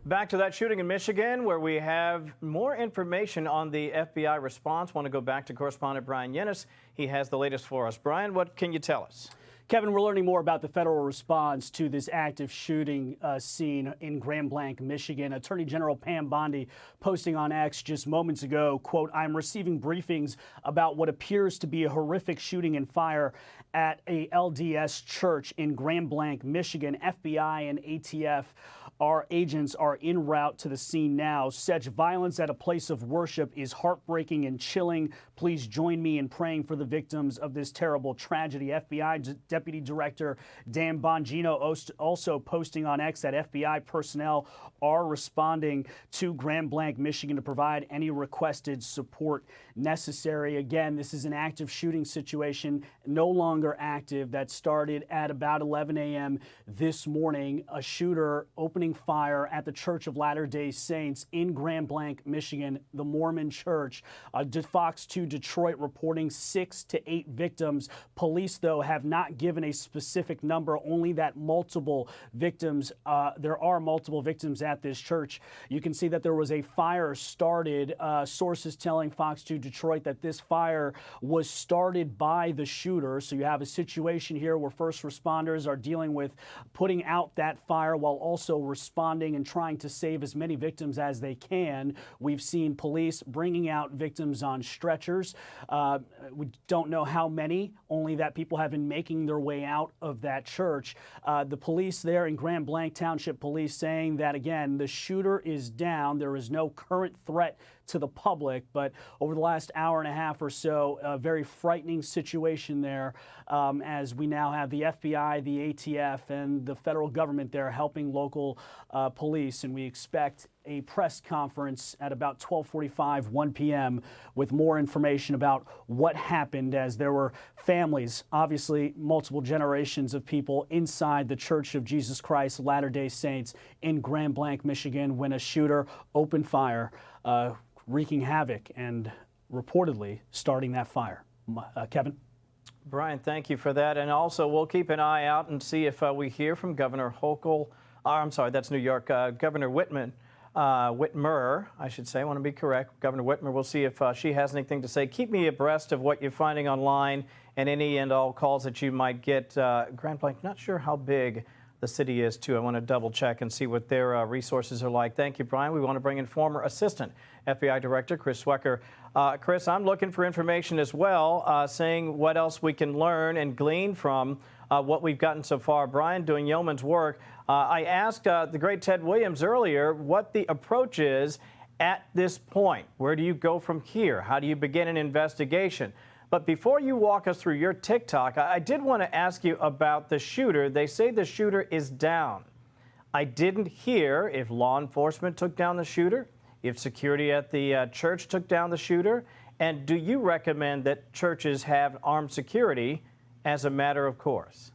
Back to that shooting in Michigan, where we have more information on the FBI response. Want to go back to correspondent Brian Yennis. He has the latest for us. Brian, what can you tell us? Kevin, we're learning more about the federal response to this active shooting scene in Grand Blanc, Michigan. Attorney General Pam Bondi posting on X just moments ago, quote, "I'm receiving briefings about what appears to be a horrific shooting and fire at a LDS church in Grand Blanc, Michigan. FBI and ATF, our agents, are en route to the scene now. Such violence at a place of worship is heartbreaking and chilling. Please join me in praying for the victims of this terrible tragedy." FBI Deputy Director Dan Bongino also posting on X that FBI personnel are responding to Grand Blanc, Michigan to provide any requested support necessary. Again, this is an active shooting situation, no longer active, that started at about 11 a.m. this morning. A shooter opening fire at the Church of Latter-day Saints in Grand Blanc, Michigan, the Mormon Church. Fox 2 Detroit reporting 6 to 8 victims. Police, though, have not given a specific number, only that multiple victims. There are multiple victims at this church. You can see that there was a fire started. Sources telling Fox 2 Detroit that this fire was started by the shooter. So you have a situation here where first responders are dealing with putting out that fire while also responding and trying to save as many victims as they can. We've seen police bringing out victims on stretchers. We don't know how many, only that people have been making their way out of that church. The police there in Grand Blanc Township Police saying that, again, the shooter is down. There is no current threat to the public, but over the last hour and a half or so, a very frightening situation there, as we now have the FBI, the ATF, and the federal government there helping local police, and we expect a press conference at about 12:45, 1 p.m. with more information about what happened, as there were families, obviously multiple generations of people inside the Church of Jesus Christ Latter-day Saints in Grand Blanc, Michigan, when a shooter opened fire, wreaking havoc and reportedly starting that fire. Kevin? Brian, thank you for that. And also, we'll keep an eye out and see if we hear from Governor Hochul. I'm sorry, that's New York. Governor Whitmer, I should say. I want to be correct. Governor Whitmer, we'll see if she has anything to say. Keep me abreast of what you're finding online and any and all calls that you might get. Grand Blanc, not sure how big the city is, too. I want to double check and see what their resources are like. Thank you, Brian. We want to bring in former Assistant FBI Director Chris Swecker. Chris, I'm looking for information as well, saying what else we can learn and glean from what we've gotten so far. Brian, doing yeoman's work. I asked the great Ted Williams earlier what the approach is at this point. Where do you go from here? How do you begin an investigation? But before you walk us through your TikTok, I did want to ask you about the shooter. They say the shooter is down. I didn't hear if law enforcement took down the shooter, if security at the church took down the shooter, and do you recommend that churches have armed security as a matter of course?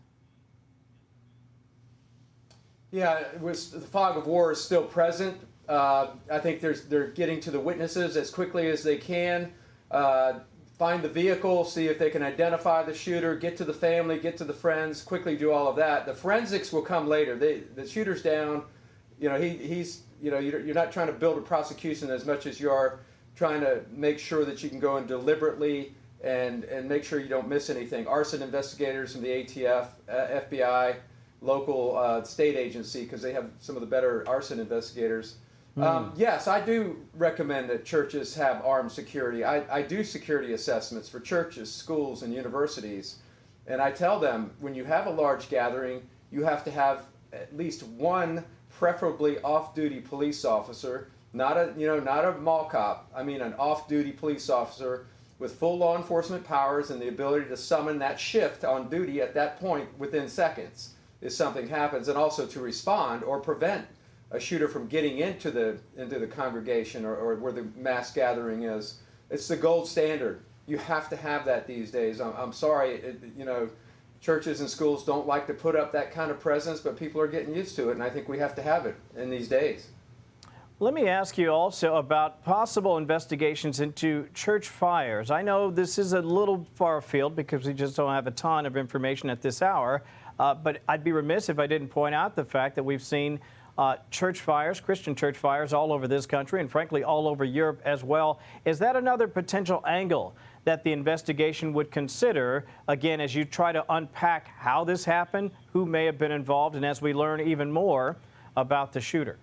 Yeah, the fog of war is still present. I think they're getting to the witnesses as quickly as they can. Find the vehicle, see if they can identify the shooter, get to the family, get to the friends, quickly do all of that. The forensics will come later. The shooter's down. You know, he's, you know, you're not trying to build a prosecution as much as you are trying to make sure that you can go in deliberately and make sure you don't miss anything. Arson investigators from the ATF, FBI, local state agency, because they have some of the better arson investigators. Yes, I do recommend that churches have armed security. I do security assessments for churches, schools, and universities. And I tell them, when you have a large gathering, you have to have at least one, preferably off-duty police officer, not a mall cop. I mean an off-duty police officer with full law enforcement powers and the ability to summon that shift on duty at that point within seconds if something happens, and also to respond or prevent a shooter from getting into the congregation or where the mass gathering is. It's the gold standard. You have to have that these days. I'm sorry, churches and schools don't like to put up that kind of presence, but people are getting used to it, and I think we have to have it in these days. Let me ask you also about possible investigations into church fires. I know this is a little far afield because we just don't have a ton of information at this hour, but I'd be remiss if I didn't point out the fact that we've seen church fires, Christian church fires all over this country and frankly all over Europe as well. Is that another potential angle that the investigation would consider, again, as you try to unpack how this happened, who may have been involved, and as we learn even more about the shooter?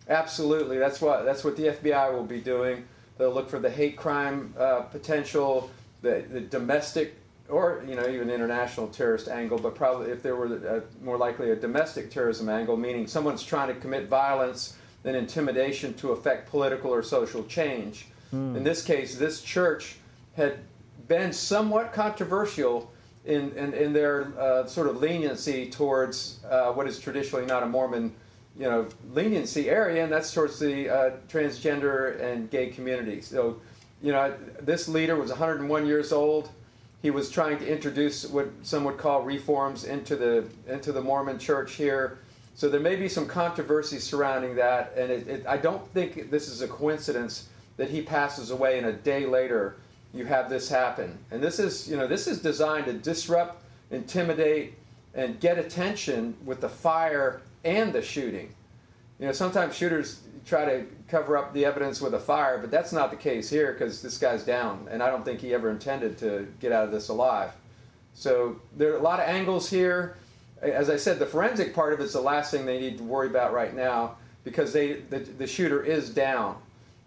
Absolutely. That's what the FBI will be doing. They'll look for the hate crime potential, the domestic, or even international terrorist angle. But probably, if there were more likely a domestic terrorism angle, meaning someone's trying to commit violence and intimidation to affect political or social change. In this case, this church had been somewhat controversial in their sort of leniency towards what is traditionally not a Mormon leniency area, and that's towards the transgender and gay community. So, this leader was 101 years old. He was trying to introduce what some would call reforms into the Mormon church here. So there may be some controversy surrounding that, and I don't think this is a coincidence that he passes away and a day later you have this happen. And this is designed to disrupt, intimidate, and get attention with the fire and the shooting. Sometimes shooters try to cover up the evidence with a fire, but that's not the case here because this guy's down, and I don't think he ever intended to get out of this alive. So there are a lot of angles here. As I said, the forensic part of it's the last thing they need to worry about right now because the shooter is down.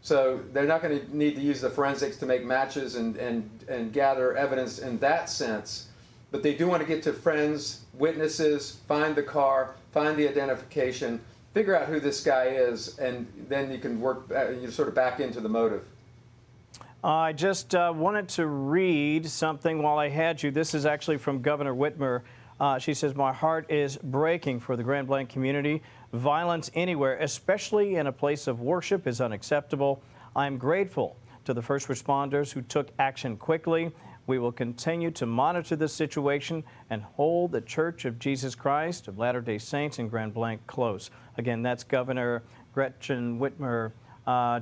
So they're not going to need to use the forensics to make matches and gather evidence in that sense. But they do want to get to friends, witnesses, find the car, find the identification, figure out who this guy is, and then you can work sort of back into the motive. I just wanted to read something while I had you. This is actually from Governor Whitmer. She says, "My heart is breaking for the Grand Blanc community. Violence anywhere, especially in a place of worship, is unacceptable. I am grateful to the first responders who took action quickly. We will continue to monitor this situation and hold the Church of Jesus Christ of Latter-day Saints in Grand Blanc close." Again, that's Governor Gretchen Whitmer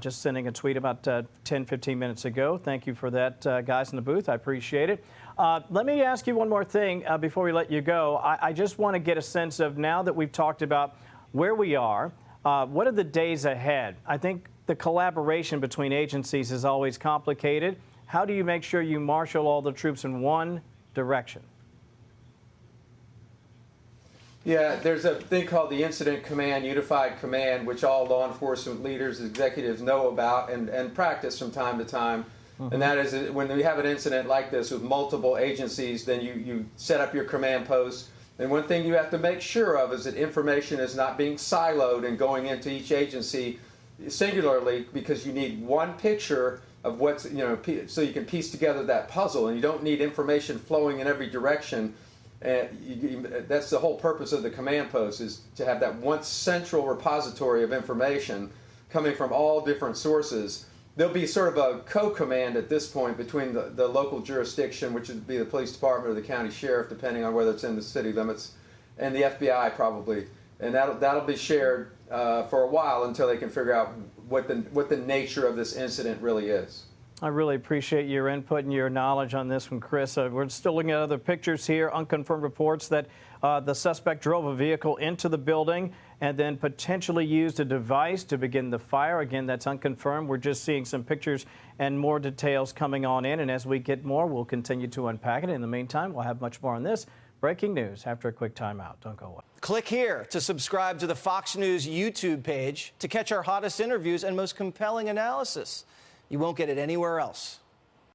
just sending a tweet about 10, 15 minutes ago. Thank you for that, guys in the booth. I appreciate it. Let me ask you one more thing before we let you go. I just want to get a sense of, now that we've talked about where we are, what are the days ahead? I think the collaboration between agencies is always complicated. How do you make sure you marshal all the troops in one direction? Yeah, there's a thing called the Incident Command, Unified Command, which all law enforcement leaders, executives know about and practice from time to time. And that is, when we have an incident like this with multiple agencies, then you set up your command post. And one thing you have to make sure of is that information is not being siloed and going into each agency singularly, because you need one picture of what's, so you can piece together that puzzle, and you don't need information flowing in every direction. That's the whole purpose of the command post, is to have that one central repository of information coming from all different sources. There'll be sort of a co-command at this point between the local jurisdiction, which would be the police department or the county sheriff, depending on whether it's in the city limits, and the FBI probably. And that'll be shared for a while until they can figure out what the nature of this incident really is. I really appreciate your input and your knowledge on this one, Chris. We're still looking at other pictures here, unconfirmed reports that the suspect drove a vehicle into the building and then potentially used a device to begin the fire. Again, that's unconfirmed. We're just seeing some pictures and more details coming on in, and as we get more, we'll continue to unpack it. In the meantime, we'll have much more on this. Breaking news after a quick timeout. Don't go away. Click here to subscribe to the Fox News YouTube page to catch our hottest interviews and most compelling analysis. You won't get it anywhere else.